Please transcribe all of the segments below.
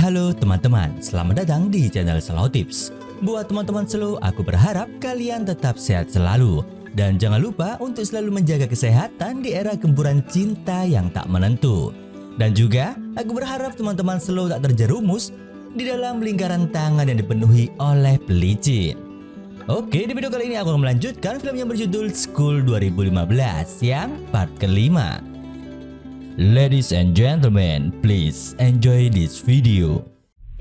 Halo teman-teman, selamat datang di channel Slow Tips. Buat teman-teman slow, aku berharap kalian tetap sehat selalu. Dan jangan lupa untuk selalu menjaga kesehatan di era gempuran cinta yang tak menentu. Dan juga, aku berharap teman-teman slow tak terjerumus di dalam lingkaran tangan yang dipenuhi oleh pelicin. Oke, di video kali ini aku akan melanjutkan film yang berjudul School 2015 yang part kelima. Ladies and gentlemen, please enjoy this video.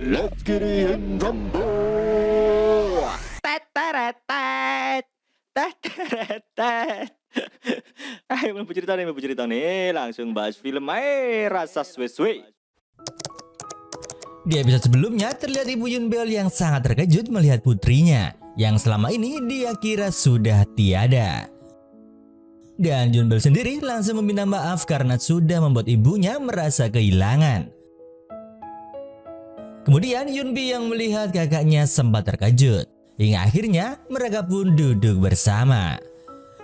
Let's get it in rumble. Teteretet, teteretet. Ayo mau cerita nih, langsung bahas film rasa suwe-suwe. Di episode sebelumnya terlihat Ibu Yunbel yang sangat terkejut melihat putrinya yang selama ini dia kira sudah tiada. Dan Yunbel sendiri langsung meminta maaf karena sudah membuat ibunya merasa kehilangan. Kemudian Yunbi yang melihat kakaknya sempat terkejut. Hingga akhirnya mereka pun duduk bersama.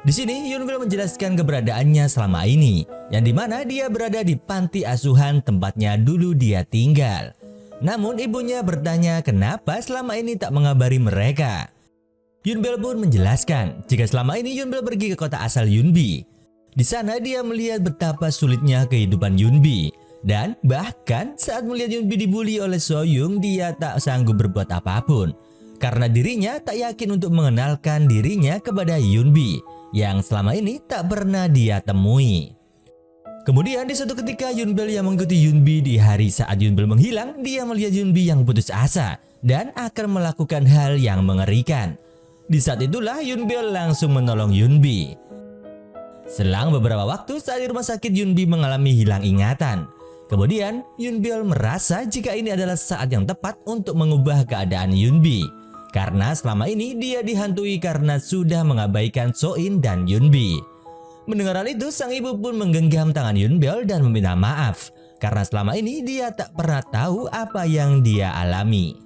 Di sini Yunbel menjelaskan keberadaannya selama ini, yang dimana dia berada di panti asuhan tempatnya dulu dia tinggal. Namun ibunya bertanya kenapa selama ini tak mengabari mereka. Yunbel pun menjelaskan jika selama ini Yunbel pergi ke kota asal Yunbi. Di sana dia melihat betapa sulitnya kehidupan Yunbi. Dan bahkan saat melihat Yunbi dibully oleh Soyoung, dia tak sanggup berbuat apapun. Karena dirinya tak yakin untuk mengenalkan dirinya kepada Yunbi yang selama ini tak pernah dia temui. Kemudian di suatu ketika Yunbel yang mengikuti Yunbi di hari saat Yunbel menghilang, dia melihat Yunbi yang putus asa dan akan melakukan hal yang mengerikan. Di saat itulah Yunbel langsung menolong Yunbi. Selang beberapa waktu saat di rumah sakit Yunbi mengalami hilang ingatan. Kemudian Yunbel merasa jika ini adalah saat yang tepat untuk mengubah keadaan Yunbi. Karena selama ini dia dihantui karena sudah mengabaikan So-in dan Yunbi. Mendengar hal itu, sang ibu pun menggenggam tangan Yunbel dan meminta maaf. Karena selama ini dia tak pernah tahu apa yang dia alami.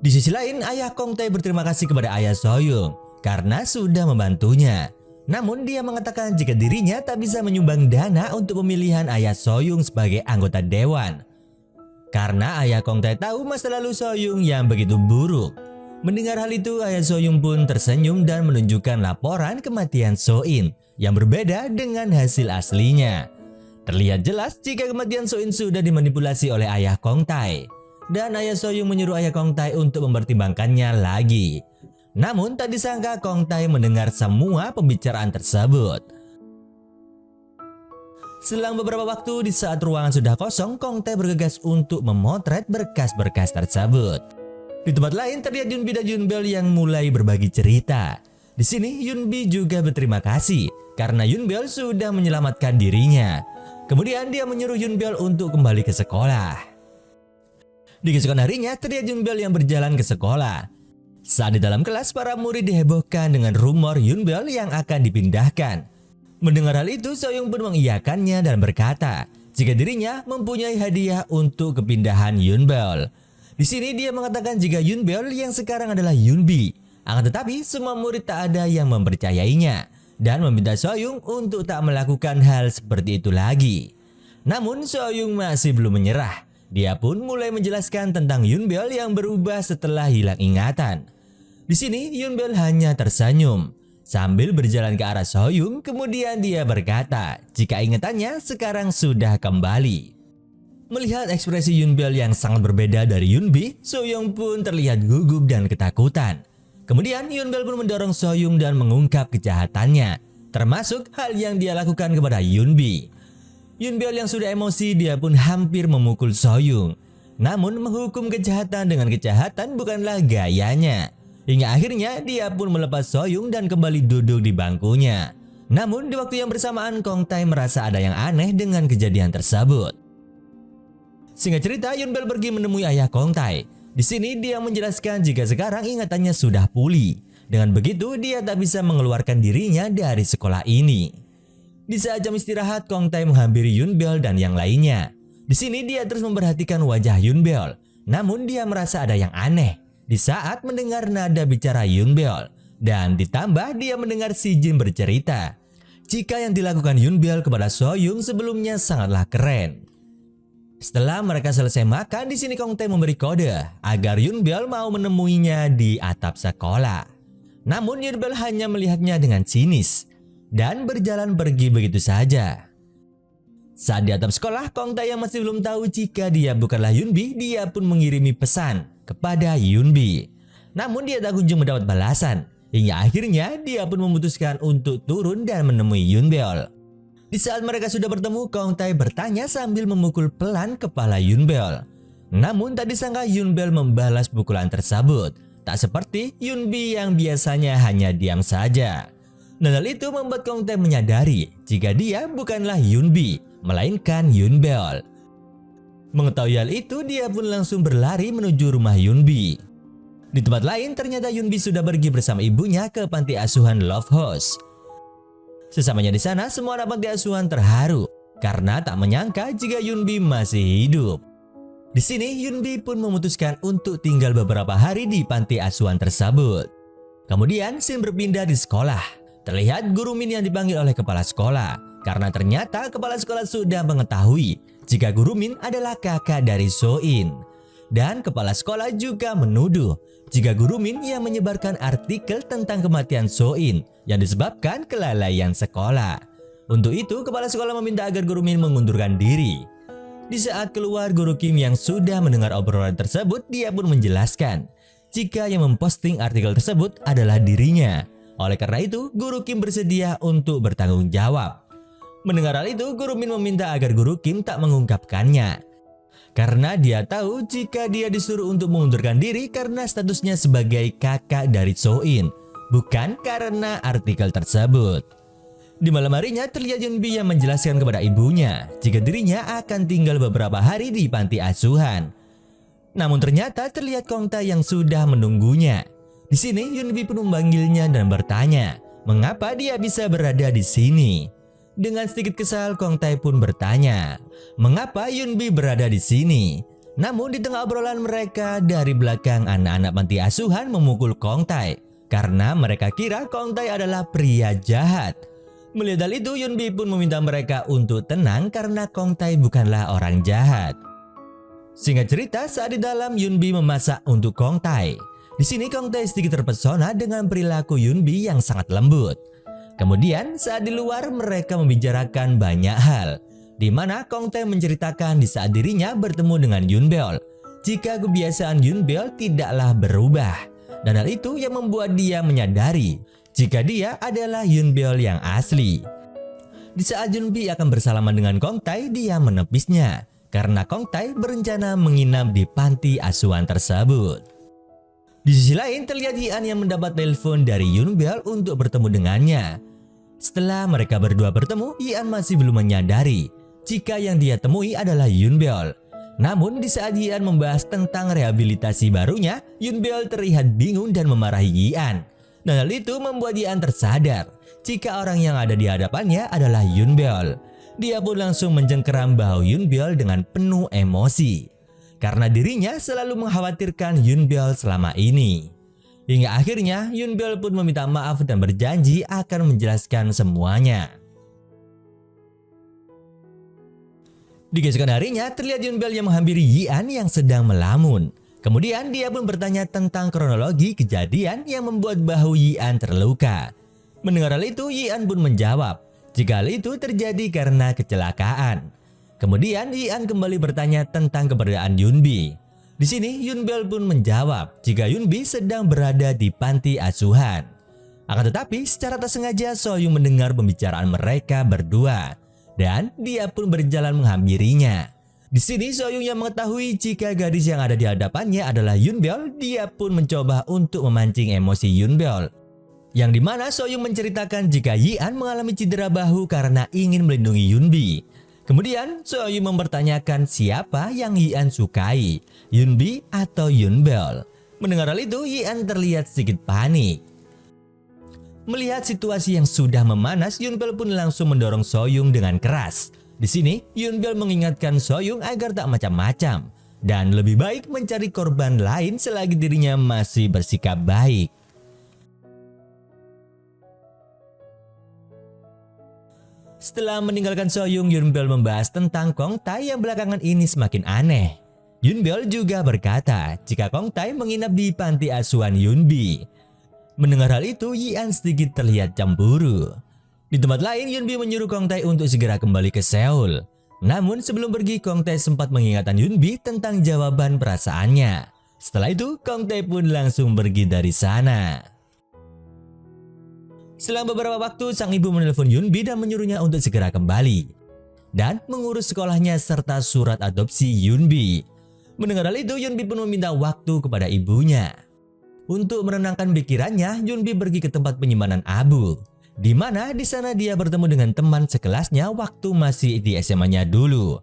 Di sisi lain, ayah Kong Tae berterima kasih kepada ayah Soyoung karena sudah membantunya. Namun dia mengatakan jika dirinya tak bisa menyumbang dana untuk pemilihan ayah Soyoung sebagai anggota dewan. Karena ayah Kong Tae tahu masa lalu Soyoung yang begitu buruk. Mendengar hal itu, ayah Soyoung pun tersenyum dan menunjukkan laporan kematian So-in yang berbeda dengan hasil aslinya. Terlihat jelas jika kematian So-in sudah dimanipulasi oleh ayah Kong Tae. Dan ayah Soyoung menyuruh ayah Kong Tae untuk mempertimbangkannya lagi. Namun tak disangka Kong Tae mendengar semua pembicaraan tersebut. Selang beberapa waktu di saat ruangan sudah kosong, Kong Tae bergegas untuk memotret berkas-berkas tersebut. Di tempat lain terlihat Yunbi dan Yunbel yang mulai berbagi cerita. Di sini Yunbi juga berterima kasih karena Yunbel sudah menyelamatkan dirinya. Kemudian dia menyuruh Yunbel untuk kembali ke sekolah. Di keesokan harinya terlihat Yunbel yang berjalan ke sekolah. Saat di dalam kelas, para murid dihebohkan dengan rumor Yunbel yang akan dipindahkan. Mendengar hal itu, Soyoung pun mengiyakannya dan berkata jika dirinya mempunyai hadiah untuk kepindahan Yunbel. Di sini dia mengatakan jika Yunbel yang sekarang adalah Yunbi. Akan tetapi semua murid tak ada yang mempercayainya dan meminta Soyoung untuk tak melakukan hal seperti itu lagi. Namun Soyoung masih belum menyerah. Dia pun mulai menjelaskan tentang Yunbel yang berubah setelah hilang ingatan. Di sini Yunbel hanya tersenyum sambil berjalan ke arah Soyoung. Kemudian dia berkata jika ingatannya sekarang sudah kembali. Melihat ekspresi Yunbel yang sangat berbeda dari Yunbi, Soyoung pun terlihat gugup dan ketakutan. Kemudian Yunbel pun mendorong Soyoung dan mengungkap kejahatannya, termasuk hal yang dia lakukan kepada Yunbi. Yunbel yang sudah emosi, dia pun hampir memukul Soyoung. Namun menghukum kejahatan dengan kejahatan bukanlah gayanya. Hingga akhirnya dia pun melepas Soyoung dan kembali duduk di bangkunya. Namun di waktu yang bersamaan Kong Tae merasa ada yang aneh dengan kejadian tersebut. Singkat cerita, Yunbel pergi menemui ayah Kong Tae. Di sini dia menjelaskan jika sekarang ingatannya sudah pulih. Dengan begitu dia tak bisa mengeluarkan dirinya dari sekolah ini. Di saat jam istirahat, Kong Tae menghampiri Yunbel dan yang lainnya. Di sini dia terus memperhatikan wajah Yunbel. Namun dia merasa ada yang aneh di saat mendengar nada bicara Yunbel. Dan ditambah dia mendengar si Jin bercerita jika yang dilakukan Yunbel kepada Soyoung sebelumnya sangatlah keren. Setelah mereka selesai makan, di sini Kong Tae memberi kode agar Yunbyeol mau menemuinya di atap sekolah. Namun Yunbyeol hanya melihatnya dengan sinis dan berjalan pergi begitu saja. Saat di atap sekolah, Kong Tae yang masih belum tahu jika dia bukanlah Yunbi, dia pun mengirimi pesan kepada Yunbi. Namun dia tak kunjung mendapat balasan, hingga akhirnya dia pun memutuskan untuk turun dan menemui Yunbyeol. Di saat mereka sudah bertemu, Kong Tae bertanya sambil memukul pelan kepala Yunbyeol. Namun tak disangka Yunbyeol membalas pukulan tersebut, tak seperti Yunbi yang biasanya hanya diam saja. Dan hal itu membuat Kong Tae menyadari jika dia bukanlah Yunbi, melainkan Yunbyeol. Mengetahui hal itu, dia pun langsung berlari menuju rumah Yunbi. Di tempat lain, ternyata Yunbi sudah pergi bersama ibunya ke panti asuhan Love House. Sesamanya di sana, semua anak panti asuhan terharu karena tak menyangka jika Yunbi masih hidup. Di sini, Yunbi pun memutuskan untuk tinggal beberapa hari di panti asuhan tersebut. Kemudian, scene berpindah di sekolah. Terlihat guru Min yang dipanggil oleh kepala sekolah karena ternyata kepala sekolah sudah mengetahui jika guru Min adalah kakak dari So-in. Dan kepala sekolah juga menuduh jika guru Min yang menyebarkan artikel tentang kematian So-in yang disebabkan kelalaian sekolah. Untuk itu, kepala sekolah meminta agar guru Min mengundurkan diri. Di saat keluar, guru Kim yang sudah mendengar obrolan tersebut, dia pun menjelaskan jika yang memposting artikel tersebut adalah dirinya. Oleh karena itu, guru Kim bersedia untuk bertanggung jawab. Mendengar hal itu, guru Min meminta agar guru Kim tak mengungkapkannya. Karena dia tahu jika dia disuruh untuk mengundurkan diri karena statusnya sebagai kakak dari So-in, bukan karena artikel tersebut. Di malam harinya, terlihat Yunbi yang menjelaskan kepada ibunya jika dirinya akan tinggal beberapa hari di panti asuhan. Namun ternyata terlihat Kong Tae yang sudah menunggunya. Di sini Yunbi pun memanggilnya dan bertanya mengapa dia bisa berada di sini. Dengan sedikit kesal, Kong Tae pun bertanya mengapa Yunbi berada di sini. Namun di tengah obrolan mereka, dari belakang anak-anak panti asuhan memukul Kong Tae karena mereka kira Kong Tae adalah pria jahat. Melihat hal itu, Yunbi pun meminta mereka untuk tenang karena Kong Tae bukanlah orang jahat. Singkat cerita, saat di dalam Yunbi memasak untuk Kong Tae. Di sini Kong Tae sedikit terpesona dengan perilaku Yunbi yang sangat lembut. Kemudian saat di luar mereka membicarakan banyak hal, di mana Kong Tae menceritakan di saat dirinya bertemu dengan Yunbyeol jika kebiasaan Yunbyeol tidaklah berubah, dan hal itu yang membuat dia menyadari jika dia adalah Yunbyeol yang asli. Di saat Yunbi akan bersalaman dengan Kong Tae, dia menepisnya karena Kong Tae berencana menginap di panti asuhan tersebut. Di sisi lain, terlihat Yi-an yang mendapat telepon dari Yunbyeol untuk bertemu dengannya. Setelah mereka berdua bertemu, Yi-an masih belum menyadari jika yang dia temui adalah Yunbyeol. Namun di saat Yi-an membahas tentang rehabilitasi barunya, Yunbyeol terlihat bingung dan memarahi Yi-an. Dan hal itu membuat Yi-an tersadar jika orang yang ada di hadapannya adalah Yunbyeol. Dia pun langsung mencengkeram bahu Yunbyeol dengan penuh emosi karena dirinya selalu mengkhawatirkan Yunbyeol selama ini. Hingga akhirnya Yunbyeol pun meminta maaf dan berjanji akan menjelaskan semuanya. Di keesokan harinya, terlihat Yunbyeol yang menghampiri Yi-an yang sedang melamun. Kemudian dia pun bertanya tentang kronologi kejadian yang membuat bahu Yi-an terluka. Mendengar hal itu, Yi-an pun menjawab jika hal itu terjadi karena kecelakaan. Kemudian Yi-an kembali bertanya tentang keberadaan Yunbi. Di sini Yunbyeol pun menjawab jika Yunbi sedang berada di panti asuhan. Akan tetapi secara tak sengaja So-yung mendengar pembicaraan mereka berdua dan dia pun berjalan menghampirinya. Di sini So-yung yang mengetahui jika gadis yang ada di hadapannya adalah Yunbyeol, dia pun mencoba untuk memancing emosi Yunbyeol. Yang dimana So-yung menceritakan jika Yi-an mengalami cedera bahu karena ingin melindungi Yunbi. Kemudian So-yung mempertanyakan siapa yang Yi-an sukai, Yunbi atau Yunbyeol. Mendengar hal itu, Yi-an terlihat sedikit panik. Melihat situasi yang sudah memanas, Yunbyeol pun langsung mendorong So-yung dengan keras. Di sini, Yunbyeol mengingatkan So-yung agar tak macam-macam dan lebih baik mencari korban lain selagi dirinya masih bersikap baik. Setelah meninggalkan Soyung, Yunbeol membahas tentang Kong Tae yang belakangan ini semakin aneh. Yunbeol juga berkata jika Kong Tae menginap di panti asuhan Yunbi. Mendengar hal itu, Yi-an sedikit terlihat cemburu. Di tempat lain, Yunbi menyuruh Kong Tae untuk segera kembali ke Seoul. Namun sebelum pergi, Kong Tae sempat mengingatkan Yunbi tentang jawaban perasaannya. Setelah itu, Kong Tae pun langsung pergi dari sana. Selang beberapa waktu, sang ibu menelpon Yunbi dan menyuruhnya untuk segera kembali dan mengurus sekolahnya serta surat adopsi Yunbi. Mendengar hal itu, Yunbi pun meminta waktu kepada ibunya. Untuk menenangkan pikirannya, Yunbi pergi ke tempat penyimpanan abu, di mana di sana dia bertemu dengan teman sekelasnya waktu masih di SMA-nya dulu.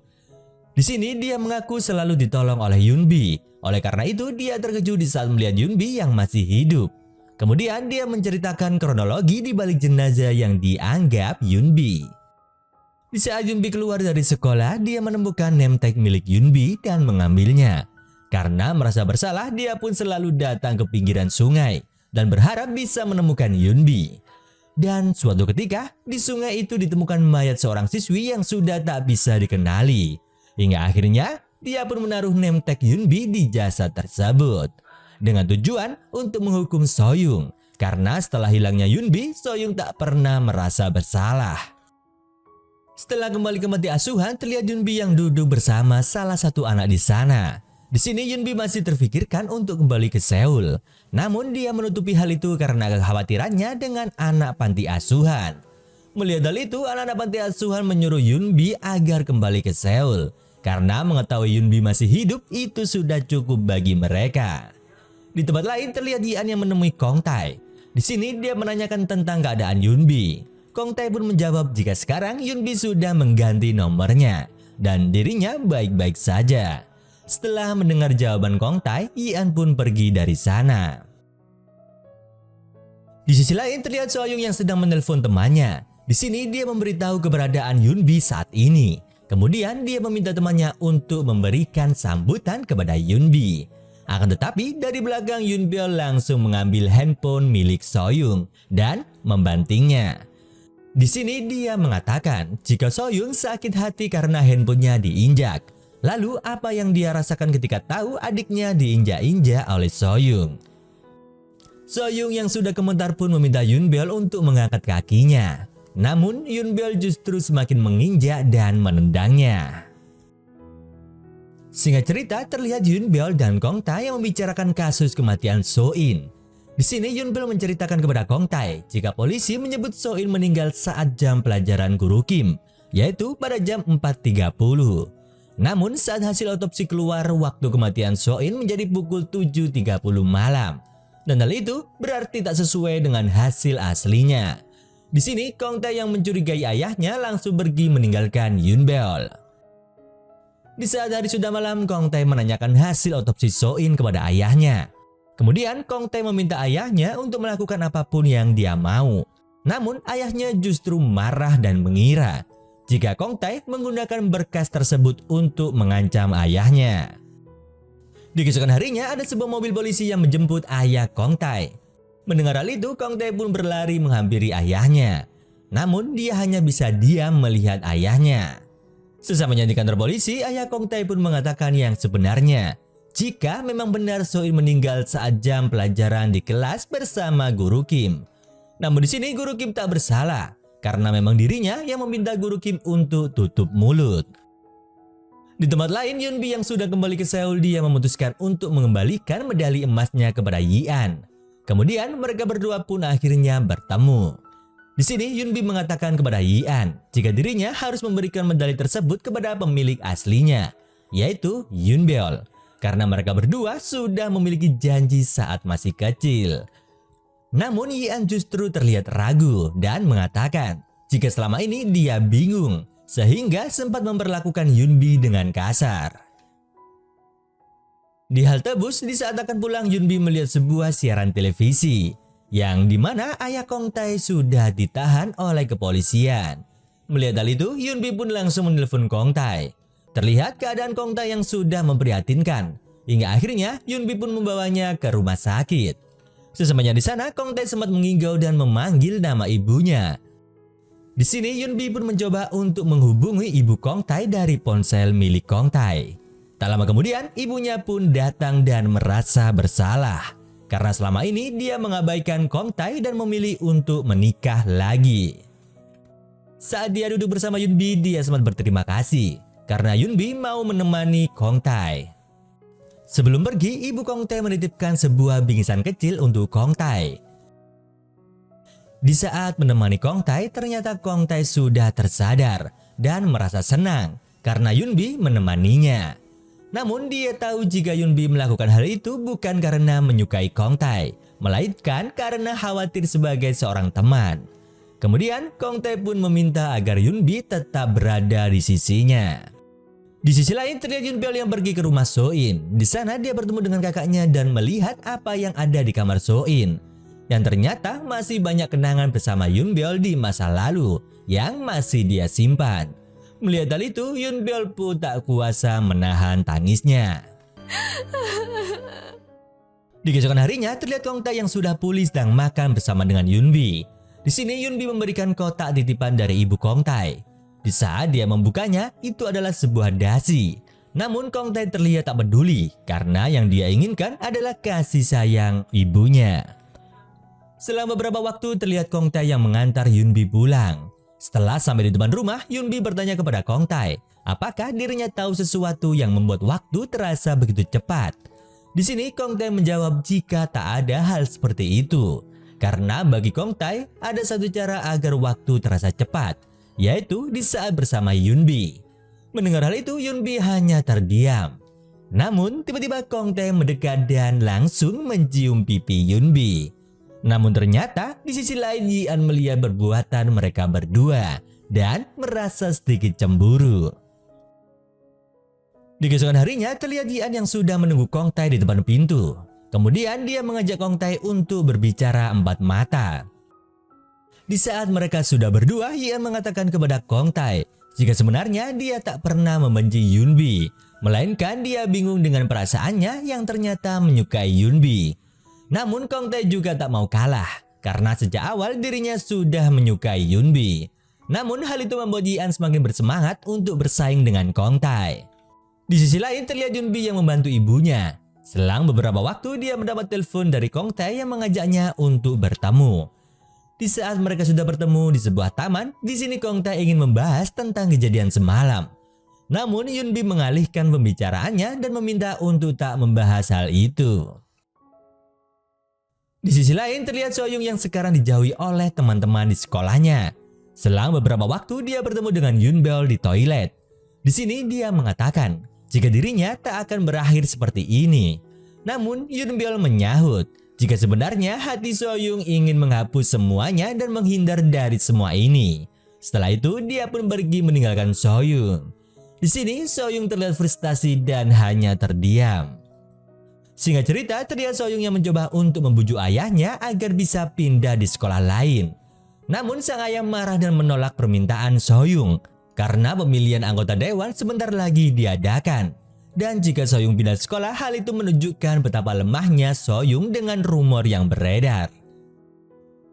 Di sini dia mengaku selalu ditolong oleh Yunbi. Oleh karena itu, dia terkejut di saat melihat Yunbi yang masih hidup. Kemudian dia menceritakan kronologi di balik jenazah yang dianggap Yunbi. Di saat Yunbi keluar dari sekolah, dia menemukan name tag milik Yunbi dan mengambilnya. Karena merasa bersalah, dia pun selalu datang ke pinggiran sungai dan berharap bisa menemukan Yunbi. Dan suatu ketika, di sungai itu ditemukan mayat seorang siswi yang sudah tak bisa dikenali. Hingga akhirnya, dia pun menaruh name tag Yunbi di jasad tersebut. Dengan tujuan untuk menghukum Soyung. Karena setelah hilangnya Yunbi, Soyung tak pernah merasa bersalah. Setelah kembali ke panti asuhan, terlihat Yunbi yang duduk bersama salah satu anak di sana. Di sini Yunbi masih terfikirkan untuk kembali ke Seoul. Namun dia menutupi hal itu karena kekhawatirannya dengan anak panti asuhan. Melihat hal itu, anak-anak panti asuhan menyuruh Yunbi agar kembali ke Seoul. Karena mengetahui Yunbi masih hidup itu sudah cukup bagi mereka. Di tempat lain terlihat Yi-an yang menemui Kong Tae. Di sini dia menanyakan tentang keadaan Yunbi. Kong Tae pun menjawab jika sekarang Yunbi sudah mengganti nomornya dan dirinya baik-baik saja. Setelah mendengar jawaban Kong Tae, Yi-an pun pergi dari sana. Di sisi lain terlihat Soyung yang sedang menelpon temannya. Di sini dia memberitahu keberadaan Yunbi saat ini. Kemudian dia meminta temannya untuk memberikan sambutan kepada Yunbi. Akan tetapi dari belakang Yunbeol langsung mengambil handphone milik Soyung dan membantingnya. Di sini dia mengatakan jika Soyung sakit hati karena handphonenya diinjak. Lalu apa yang dia rasakan ketika tahu adiknya diinjak-injak oleh Soyung. Soyung yang sudah gemetar pun meminta Yunbeol untuk mengangkat kakinya. Namun Yunbeol justru semakin menginjak dan menendangnya. Singkat cerita, terlihat Yunbeol dan Kong Tae yang membicarakan kasus kematian So-in. Di sini Yunbeol menceritakan kepada Kong Tae jika polisi menyebut So-in meninggal saat jam pelajaran Guru Kim, yaitu pada jam 4.30. Namun saat hasil otopsi keluar, waktu kematian So-in menjadi pukul 7.30 malam. Dan hal itu berarti tak sesuai dengan hasil aslinya. Di sini Kong Tae yang mencurigai ayahnya langsung pergi meninggalkan Yunbeol. Di saat hari sudah malam, Kong Tae menanyakan hasil otopsi So-in kepada ayahnya. Kemudian Kong Tae meminta ayahnya untuk melakukan apapun yang dia mau. Namun ayahnya justru marah dan mengira jika Kong Tae menggunakan berkas tersebut untuk mengancam ayahnya. Di keesokan harinya ada sebuah mobil polisi yang menjemput ayah Kong Tae. Mendengar hal itu, Kong Tae pun berlari menghampiri ayahnya. Namun dia hanya bisa diam melihat ayahnya. Sesampainya di kantor polisi, ayah Kong Tae pun mengatakan yang sebenarnya. Jika memang benar So-in meninggal saat jam pelajaran di kelas bersama Guru Kim. Namun di sini Guru Kim tak bersalah karena memang dirinya yang meminta Guru Kim untuk tutup mulut. Di tempat lain, Yunbi yang sudah kembali ke Seoul, dia memutuskan untuk mengembalikan medali emasnya kepada Yi-an. Kemudian mereka berdua pun akhirnya bertemu. Di sini Yunbi mengatakan kepada Yi-an jika dirinya harus memberikan medali tersebut kepada pemilik aslinya, yaitu Yunbeol, karena mereka berdua sudah memiliki janji saat masih kecil. Namun Yi-an justru terlihat ragu dan mengatakan jika selama ini dia bingung sehingga sempat memperlakukan Yunbi dengan kasar. Di halte bus, di saat akan pulang, Yunbi melihat sebuah siaran televisi yang dimana ayah Kong Tae sudah ditahan oleh kepolisian. Melihat hal itu, Yunbi pun langsung menelpon Kong Tae. Terlihat keadaan Kong Tae yang sudah memprihatinkan. Hingga akhirnya Yunbi pun membawanya ke rumah sakit. Sesampainya di sana, Kong Tae sempat mengigau dan memanggil nama ibunya. Di sini Yunbi pun mencoba untuk menghubungi ibu Kong Tae dari ponsel milik Kong Tae. Tak lama kemudian ibunya pun datang dan merasa bersalah karena selama ini dia mengabaikan Kong Tae dan memilih untuk menikah lagi. Saat dia duduk bersama Yunbi, dia sempat berterima kasih karena Yunbi mau menemani Kong Tae. Sebelum pergi, ibu Kong Tae menitipkan sebuah bingkisan kecil untuk Kong Tae. Di saat menemani Kong Tae, ternyata Kong Tae sudah tersadar dan merasa senang karena Yunbi menemaninya. Namun dia tahu jika Yunbi melakukan hal itu bukan karena menyukai Kong Tae, melainkan karena khawatir sebagai seorang teman. Kemudian Kong Tae pun meminta agar Yunbi tetap berada di sisinya. Di sisi lain terlihat Yunbyeol yang pergi ke rumah So-in. Di sana dia bertemu dengan kakaknya dan melihat apa yang ada di kamar So-in. Yang ternyata masih banyak kenangan bersama Yunbyeol di masa lalu yang masih dia simpan. Melihat hal itu, Yunbyeol pun tak kuasa menahan tangisnya. Di keesokan harinya terlihat Kong Tae yang sudah pulih sedang makan bersama dengan Yunbi. Di sini Yunbi memberikan kotak titipan dari ibu Kong Tae. Di saat dia membukanya, itu adalah sebuah dasi. Namun Kong Tae terlihat tak peduli karena yang dia inginkan adalah kasih sayang ibunya. Selama beberapa waktu terlihat Kong Tae yang mengantar Yunbi pulang. Setelah sampai di depan rumah, Yunbi bertanya kepada Kong Tae, apakah dirinya tahu sesuatu yang membuat waktu terasa begitu cepat. Di sini Kong Tae menjawab jika tak ada hal seperti itu. Karena bagi Kong Tae ada satu cara agar waktu terasa cepat, yaitu di saat bersama Yunbi. Mendengar hal itu, Yunbi hanya terdiam. Namun tiba-tiba Kong Tae mendekat dan langsung mencium pipi Yunbi. Namun ternyata di sisi lain Yi-an melihat perbuatan mereka berdua dan merasa sedikit cemburu. Di keesokan harinya terlihat Yi-an yang sudah menunggu Kong Tae di depan pintu. Kemudian dia mengajak Kong Tae untuk berbicara empat mata. Di saat mereka sudah berdua, Yi-an mengatakan kepada Kong Tae jika sebenarnya dia tak pernah membenci Yunbi, melainkan dia bingung dengan perasaannya yang ternyata menyukai Yunbi. Namun Kong Tae juga tak mau kalah karena sejak awal dirinya sudah menyukai Yunbi. Namun hal itu membuat Yi-an semakin bersemangat untuk bersaing dengan Kong Tae. Di sisi lain terlihat Yunbi yang membantu ibunya. Selang beberapa waktu dia mendapat telepon dari Kong Tae yang mengajaknya untuk bertemu. Di saat mereka sudah bertemu di sebuah taman, di sini Kong Tae ingin membahas tentang kejadian semalam. Namun Yunbi mengalihkan pembicaraannya dan meminta untuk tak membahas hal itu. Di sisi lain terlihat So-young yang sekarang dijauhi oleh teman-teman di sekolahnya. Selang beberapa waktu dia bertemu dengan Yunbyeol di toilet. Di sini dia mengatakan jika dirinya tak akan berakhir seperti ini. Namun Yunbyeol menyahut jika sebenarnya hati So-young ingin menghapus semuanya dan menghindar dari semua ini. Setelah itu dia pun pergi meninggalkan So-young. Di sini So-young terlihat frustasi dan hanya terdiam. Singkat cerita, terlihat So-young yang mencoba untuk membujuk ayahnya agar bisa pindah di sekolah lain. Namun sang ayah marah dan menolak permintaan So-young karena pemilihan anggota dewan sebentar lagi diadakan. Dan jika So-young pindah sekolah, hal itu menunjukkan betapa lemahnya So-young dengan rumor yang beredar.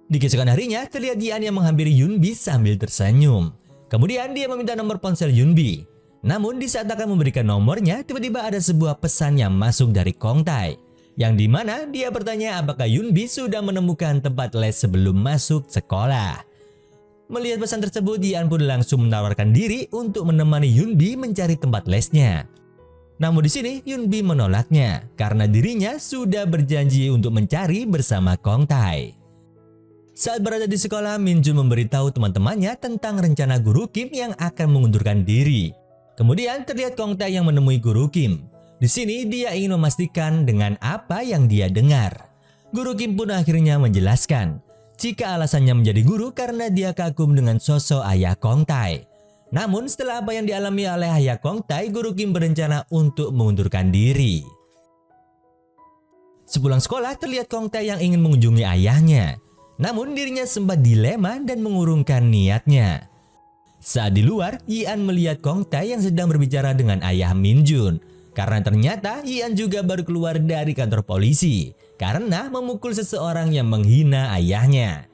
Di keesokan harinya, terlihat Yi-an yang menghampiri Yunbi sambil tersenyum. Kemudian dia meminta nomor ponsel Yunbi. Namun di saat akan memberikan nomornya, tiba-tiba ada sebuah pesan yang masuk dari Kong Tae. Yang dimana dia bertanya apakah Yunbi sudah menemukan tempat les sebelum masuk sekolah. Melihat pesan tersebut, Yi-an pun langsung menawarkan diri untuk menemani Yunbi mencari tempat lesnya. Namun di sini Yunbi menolaknya karena dirinya sudah berjanji untuk mencari bersama Kong Tae. Saat berada di sekolah, Min Jun memberitahu teman-temannya tentang rencana Guru Kim yang akan mengundurkan diri. Kemudian terlihat Kong Tae yang menemui Guru Kim. Di sini dia ingin memastikan dengan apa yang dia dengar. Guru Kim pun akhirnya menjelaskan jika alasannya menjadi guru karena dia kagum dengan sosok ayah Kong Tae. Namun setelah apa yang dialami oleh ayah Kong Tae, Guru Kim berencana untuk mengundurkan diri. Sepulang sekolah terlihat Kong Tae yang ingin mengunjungi ayahnya. Namun dirinya sempat dilema dan mengurungkan niatnya. Saat di luar, Yi-an melihat Kong Tae yang sedang berbicara dengan ayah Min Jun. Karena ternyata Yi-an juga baru keluar dari kantor polisi karena memukul seseorang yang menghina ayahnya.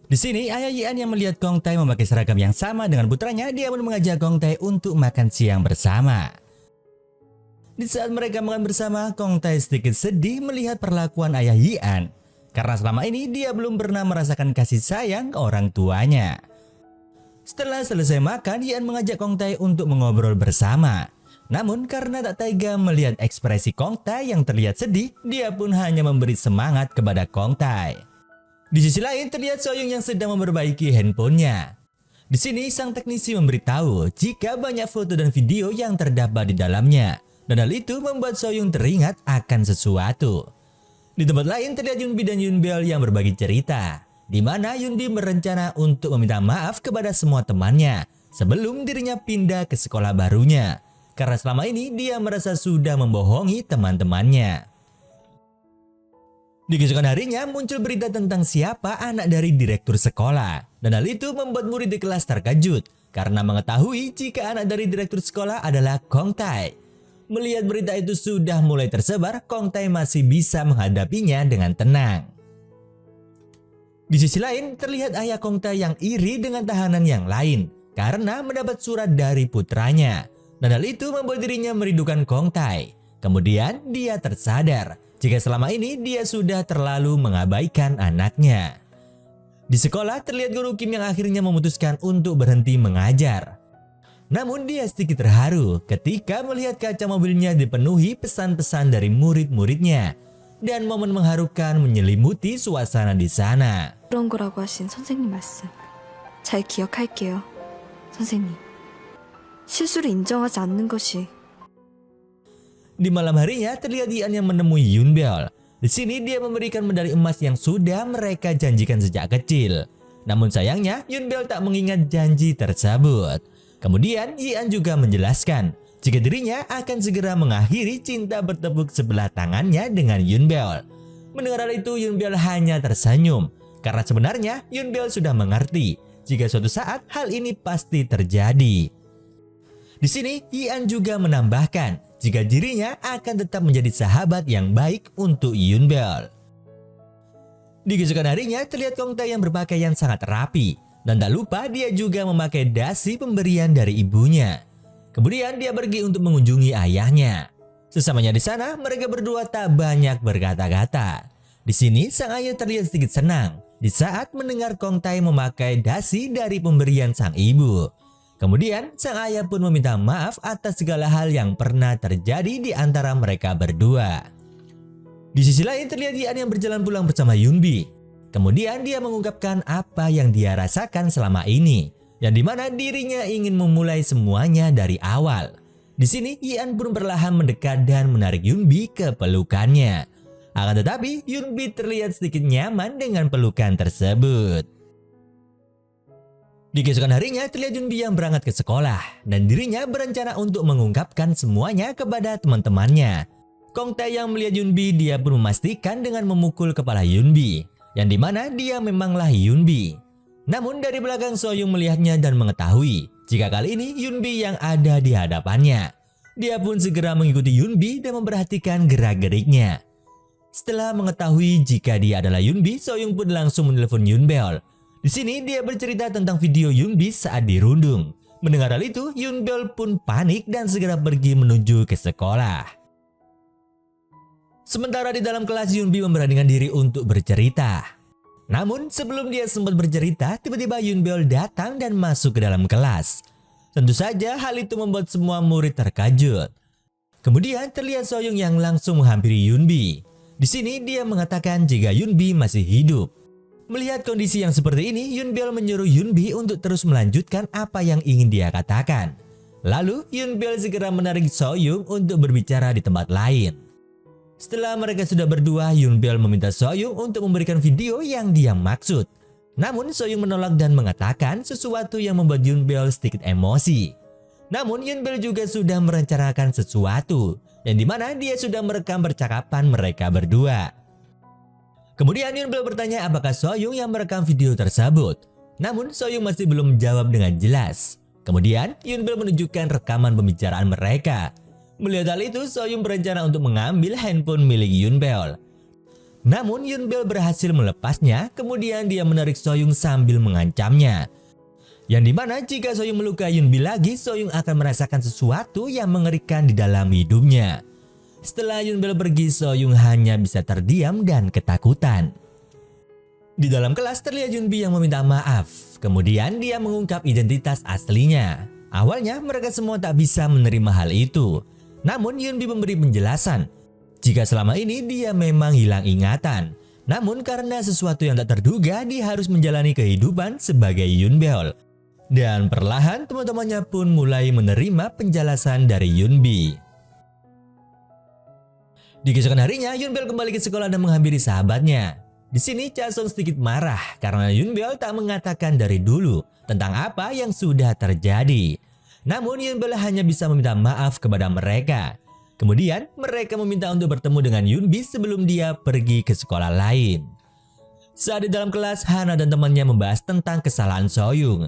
Di sini ayah Yian yang melihat Kong Tae memakai seragam yang sama dengan putranya, dia pun mengajak Kong Tae untuk makan siang bersama. Di saat mereka makan bersama, Kong Tae sedikit sedih melihat perlakuan ayah Yian. Karena selama ini dia belum pernah merasakan kasih sayang orang tuanya. Setelah selesai makan, Yian mengajak Kong Tae untuk mengobrol bersama. Namun karena tak tega melihat ekspresi Kong Tae yang terlihat sedih, dia pun hanya memberi semangat kepada Kong Tae. Di sisi lain terlihat Soyoung yang sedang memperbaiki handphonenya. Di sini sang teknisi memberitahu jika banyak foto dan video yang terdapat di dalamnya. Dan hal itu membuat Soyoung teringat akan sesuatu. Di tempat lain terlihat Yunbi dan Yunbel yang berbagi cerita, di mana Yunbi berencana untuk meminta maaf kepada semua temannya sebelum dirinya pindah ke sekolah barunya. Karena selama ini dia merasa sudah membohongi teman-temannya. Di keesokan harinya muncul berita tentang siapa anak dari direktur sekolah. Dan hal itu membuat murid di kelas terkejut karena mengetahui jika anak dari direktur sekolah adalah Kong Tae. Melihat berita itu sudah mulai tersebar, Kong Tae masih bisa menghadapinya dengan tenang. Di sisi lain, terlihat ayah Kong Tae yang iri dengan tahanan yang lain karena mendapat surat dari putranya. Dan hal itu membuat dirinya merindukan Kong Tae. Kemudian dia tersadar jika selama ini dia sudah terlalu mengabaikan anaknya. Di sekolah terlihat guru Kim yang akhirnya memutuskan untuk berhenti mengajar. Namun dia sedikit terharu ketika melihat kaca mobilnya dipenuhi pesan-pesan dari murid-muridnya. Dan momen mengharukan menyelimuti suasana di sana. 그런 거라고 하신 선생님 말씀 잘 기억할게요, 선생님. 실수를 인정하지 않는 것이. Di malam harinya terlihat Yian yang menemui Yunbel. Di sini dia memberikan medali emas yang sudah mereka janjikan sejak kecil. Namun sayangnya Yunbel tak mengingat janji tersebut. Kemudian Yian juga menjelaskan jika dirinya akan segera mengakhiri cinta bertepuk sebelah tangannya dengan Yunbel. Mendengar hal itu Yunbel hanya tersenyum karena sebenarnya Yunbel sudah mengerti jika suatu saat hal ini pasti terjadi. Di sini Yian juga menambahkan jika dirinya akan tetap menjadi sahabat yang baik untuk Yunbel. Di keesokan harinya terlihat Kong Tae yang berpakaian sangat rapi. Dan tak lupa dia juga memakai dasi pemberian dari ibunya. Kemudian dia pergi untuk mengunjungi ayahnya. Sesamanya di sana mereka berdua tak banyak berkata-kata. Di sini sang ayah terlihat sedikit senang di saat mendengar Kong Tae memakai dasi dari pemberian sang ibu. Kemudian sang ayah pun meminta maaf atas segala hal yang pernah terjadi di antara mereka berdua. Di sisi lain terlihat Yian yang berjalan pulang bersama Yunbi. Kemudian dia mengungkapkan apa yang dia rasakan selama ini, yang dimana dirinya ingin memulai semuanya dari awal. Di sini Yian pun perlahan mendekat dan menarik Yunbi ke pelukannya. Akan tetapi Yunbi terlihat sedikit nyaman dengan pelukan tersebut. Di keesokan harinya terlihat Yunbi yang berangkat ke sekolah dan dirinya berencana untuk mengungkapkan semuanya kepada teman-temannya. Kong Tae yang melihat Yunbi dia pun memastikan dengan memukul kepala Yunbi. Yang dimana dia memanglah Yunbi. Namun dari belakang Soyoung melihatnya dan mengetahui jika kali ini Yunbi yang ada di hadapannya. Dia pun segera mengikuti Yunbi dan memperhatikan gerak-geriknya. Setelah mengetahui jika dia adalah Yunbi, Soyoung pun langsung menelpon Yunbel. Di sini dia bercerita tentang video Yunbi saat dirundung. Mendengar hal itu, Yunbel pun panik dan segera pergi menuju ke sekolah. Sementara di dalam kelas Yunbi memberanikan diri untuk bercerita. Namun sebelum dia sempat bercerita, tiba-tiba Yunbel datang dan masuk ke dalam kelas. Tentu saja hal itu membuat semua murid terkejut. Kemudian terlihat Soyoung yang langsung menghampiri Yunbi. Di sini dia mengatakan jika Yunbi masih hidup. Melihat kondisi yang seperti ini, Yunbel menyuruh Yunbi untuk terus melanjutkan apa yang ingin dia katakan. Lalu Yunbel segera menarik Soyoung untuk berbicara di tempat lain. Setelah mereka sudah berdua, Yunbel meminta Soyoung untuk memberikan video yang dia maksud. Namun Soyoung menolak dan mengatakan sesuatu yang membuat Yunbel sedikit emosi. Namun Yunbel juga sudah merencanakan sesuatu, yang dimana dia sudah merekam percakapan mereka berdua. Kemudian Yunbel bertanya apakah Soyoung yang merekam video tersebut. Namun Soyoung masih belum menjawab dengan jelas. Kemudian Yunbel menunjukkan rekaman pembicaraan mereka. Melihat hal itu, Soyoung berencana untuk mengambil handphone milik Yunbel. Namun Yunbel berhasil melepasnya, kemudian dia menarik Soyung sambil mengancamnya. Yang dimana jika Soyung melukai Yunbi lagi, Soyung akan merasakan sesuatu yang mengerikan di dalam hidupnya. Setelah Yunbel pergi, Soyung hanya bisa terdiam dan ketakutan. Di dalam kelas terlihat Yunbi yang meminta maaf. Kemudian dia mengungkap identitas aslinya. Awalnya mereka semua tak bisa menerima hal itu. Namun Yunbi memberi penjelasan jika selama ini dia memang hilang ingatan. Namun karena sesuatu yang tak terduga, dia harus menjalani kehidupan sebagai Yunbel. Dan perlahan teman-temannya pun mulai menerima penjelasan dari Yunbi. Di keesokan harinya, Yunbel kembali ke sekolah dan menghampiri sahabatnya. Di sini Cha-sung sedikit marah karena Yunbel tak mengatakan dari dulu tentang apa yang sudah terjadi. Namun Yunbel hanya bisa meminta maaf kepada mereka. Kemudian mereka meminta untuk bertemu dengan Yunbi sebelum dia pergi ke sekolah lain. Saat di dalam kelas, Hana dan temannya membahas tentang kesalahan Soyung.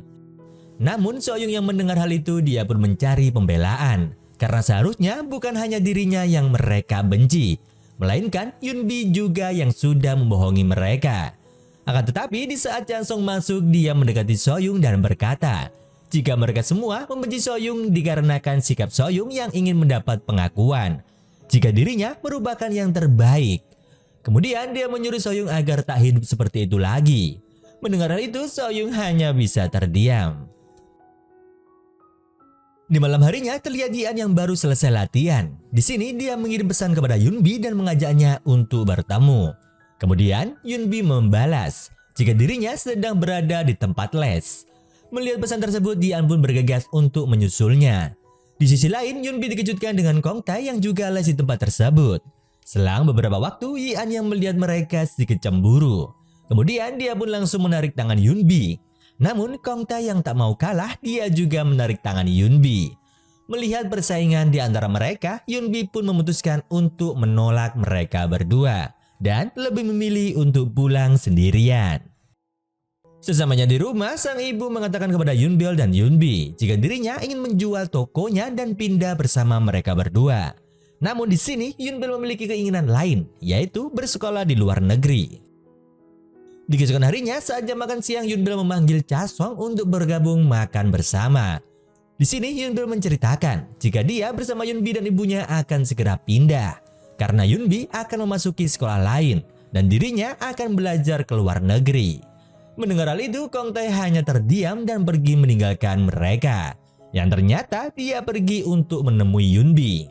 Namun Soyung yang mendengar hal itu, dia pun mencari pembelaan. Karena seharusnya bukan hanya dirinya yang mereka benci, melainkan Yunbi juga yang sudah membohongi mereka. Akan tetapi di saat Cha-sung masuk, dia mendekati Soyung dan berkata, jika mereka semua membenci Soyung dikarenakan sikap Soyung yang ingin mendapat pengakuan, jika dirinya merupakan yang terbaik. Kemudian dia menyuruh Soyung agar tak hidup seperti itu lagi. Mendengar hal itu, Soyung hanya bisa terdiam. Di malam harinya terlihat Yi-an yang baru selesai latihan. Di sini dia mengirim pesan kepada Yunbi dan mengajaknya untuk bertemu. Kemudian Yunbi membalas jika dirinya sedang berada di tempat les. Melihat pesan tersebut, Yi-an pun bergegas untuk menyusulnya. Di sisi lain, Yunbi dikejutkan dengan Kong Tae yang juga les di tempat tersebut. Selang beberapa waktu, Yi-an yang melihat mereka sedikit cemburu. Kemudian dia pun langsung menarik tangan Yunbi. Namun Kong Tae yang tak mau kalah, dia juga menarik tangan Yunbi. Melihat persaingan di antara mereka, Yunbi pun memutuskan untuk menolak mereka berdua dan lebih memilih untuk pulang sendirian. Sesamanya di rumah, sang ibu mengatakan kepada Yunbel dan Yunbi jika dirinya ingin menjual tokonya dan pindah bersama mereka berdua. Namun di sini Yunbel memiliki keinginan lain, yaitu bersekolah di luar negeri. Di keesokan harinya, saat jam makan siang, Yunbel memanggil Cha-sung untuk bergabung makan bersama. Di sini Yunbel menceritakan jika dia bersama Yunbi dan ibunya akan segera pindah karena Yunbi akan memasuki sekolah lain dan dirinya akan belajar ke luar negeri. Mendengar hal itu, Kong Tae hanya terdiam dan pergi meninggalkan mereka. Yang ternyata dia pergi untuk menemui Yunbi.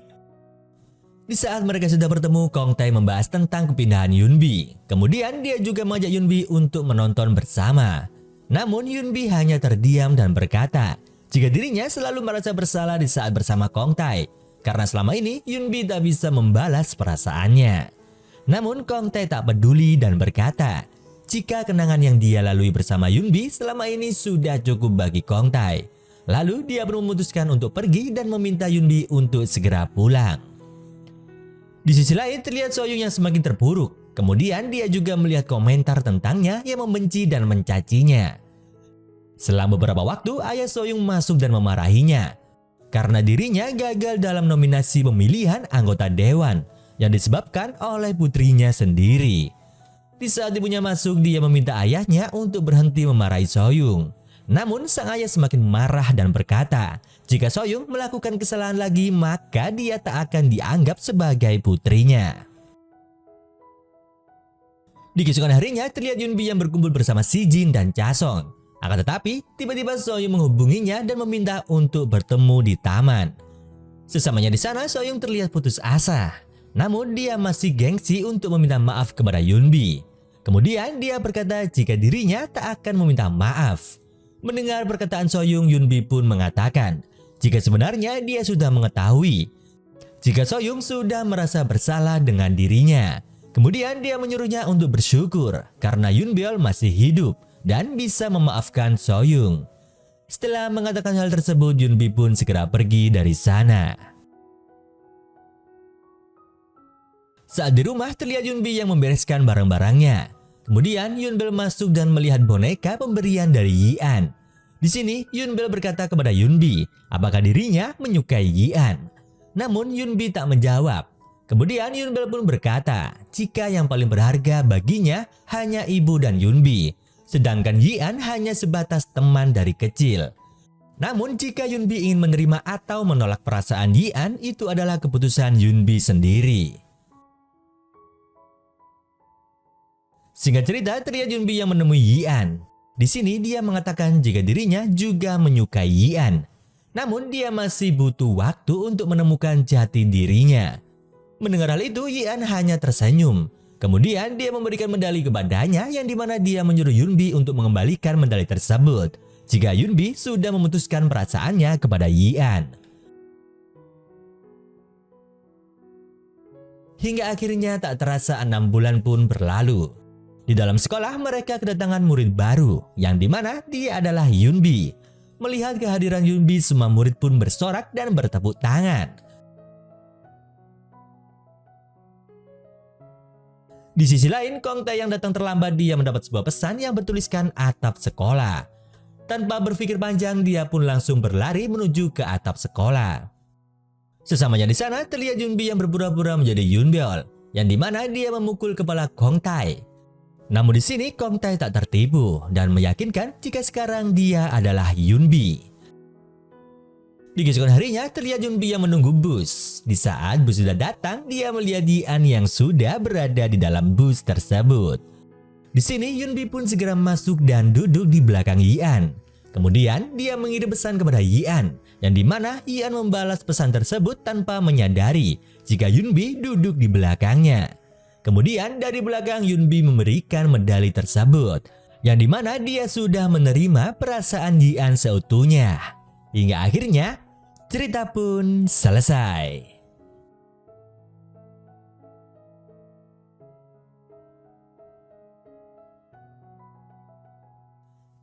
Di saat mereka sudah bertemu, Kong Tae membahas tentang kepindahan Yunbi. Kemudian dia juga mengajak Yunbi untuk menonton bersama. Namun Yunbi hanya terdiam dan berkata jika dirinya selalu merasa bersalah di saat bersama Kong Tae. Karena selama ini Yunbi tak bisa membalas perasaannya. Namun Kong Tae tak peduli dan berkata jika kenangan yang dia lalui bersama Yunbi selama ini sudah cukup bagi Kong Tae. Lalu dia pun memutuskan untuk pergi dan meminta Yunbi untuk segera pulang. Di sisi lain terlihat Soyung yang semakin terpuruk. Kemudian dia juga melihat komentar tentangnya yang membenci dan mencacinya. Selang beberapa waktu, ayah Soyung masuk dan memarahinya karena dirinya gagal dalam nominasi pemilihan anggota dewan yang disebabkan oleh putrinya sendiri. Di saat ibunya masuk, dia meminta ayahnya untuk berhenti memarahi Soyung. Namun sang ayah semakin marah dan berkata jika Soyung melakukan kesalahan lagi, maka dia tak akan dianggap sebagai putrinya. Di keesokan harinya terlihat Yunbi yang berkumpul bersama Si Jin dan Cha-sung. Akan tetapi tiba-tiba Soyung menghubunginya dan meminta untuk bertemu di taman. Sesamanya di sana, Soyung terlihat putus asa. Namun dia masih gengsi untuk meminta maaf kepada Yunbi. Kemudian dia berkata jika dirinya tak akan meminta maaf. Mendengar perkataan Soyung, Yunbi pun mengatakan jika sebenarnya dia sudah mengetahui jika Soyung sudah merasa bersalah dengan dirinya. Kemudian dia menyuruhnya untuk bersyukur karena Yunbel masih hidup dan bisa memaafkan Soyung. Setelah mengatakan hal tersebut, Yunbi pun segera pergi dari sana. Saat di rumah terlihat Yunbi yang membereskan barang-barangnya. Kemudian Yunbel masuk dan melihat boneka pemberian dari Yi-an. Di sini Yunbel berkata kepada Yunbi apakah dirinya menyukai Yi-an. Namun Yunbi tak menjawab. Kemudian Yunbel pun berkata jika yang paling berharga baginya hanya ibu dan Yunbi, sedangkan Yian hanya sebatas teman dari kecil. Namun jika Yunbi ingin menerima atau menolak perasaan Yian, itu adalah keputusan Yunbi sendiri. Singkat cerita, terlihat Yunbi yang menemui Yian. Di sini dia mengatakan jika dirinya juga menyukai Yian. Namun dia masih butuh waktu untuk menemukan jati dirinya. Mendengar hal itu, Yian hanya tersenyum. Kemudian dia memberikan medali kepadanya yang dimana dia menyuruh Yunbi untuk mengembalikan medali tersebut jika Yunbi sudah memutuskan perasaannya kepada Yian. Hingga akhirnya tak terasa 6 bulan pun berlalu. Di dalam sekolah mereka kedatangan murid baru yang dimana dia adalah Yunbi. Melihat kehadiran Yunbi, semua murid pun bersorak dan bertepuk tangan. Di sisi lain, Kong Tae yang datang terlambat, dia mendapat sebuah pesan yang bertuliskan atap sekolah. Tanpa berpikir panjang, dia pun langsung berlari menuju ke atap sekolah. Sesamanya di sana, terlihat Yunbi yang berpura-pura menjadi Yunbeol, yang dimana dia memukul kepala Kong Tae. Namun di sini Kong Tae tak tertipu dan meyakinkan jika sekarang dia adalah Yunbi. Di keesokan harinya, terlihat Yunbi yang menunggu bus. Di saat bus sudah datang, dia melihat Yian yang sudah berada di dalam bus tersebut. Di sini Yunbi pun segera masuk dan duduk di belakang Yian. Kemudian dia mengirim pesan kepada Yian, yang dimana Yian membalas pesan tersebut tanpa menyadari jika Yunbi duduk di belakangnya. Kemudian dari belakang Yunbi memberikan medali tersebut, yang dimana dia sudah menerima perasaan Yian seutuhnya. Hingga akhirnya cerita pun selesai.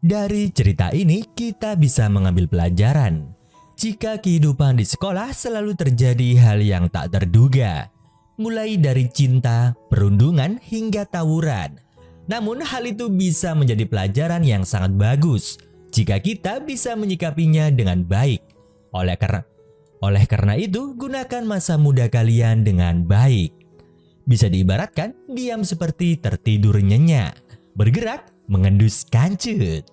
Dari cerita ini kita bisa mengambil pelajaran. Jika kehidupan di sekolah selalu terjadi hal yang tak terduga, mulai dari cinta, perundungan hingga tawuran. Namun hal itu bisa menjadi pelajaran yang sangat bagus jika kita bisa menyikapinya dengan baik. Oleh karena itu, gunakan masa muda kalian dengan baik. Bisa diibaratkan diam seperti tertidur nyenyak, bergerak mengendus kancut.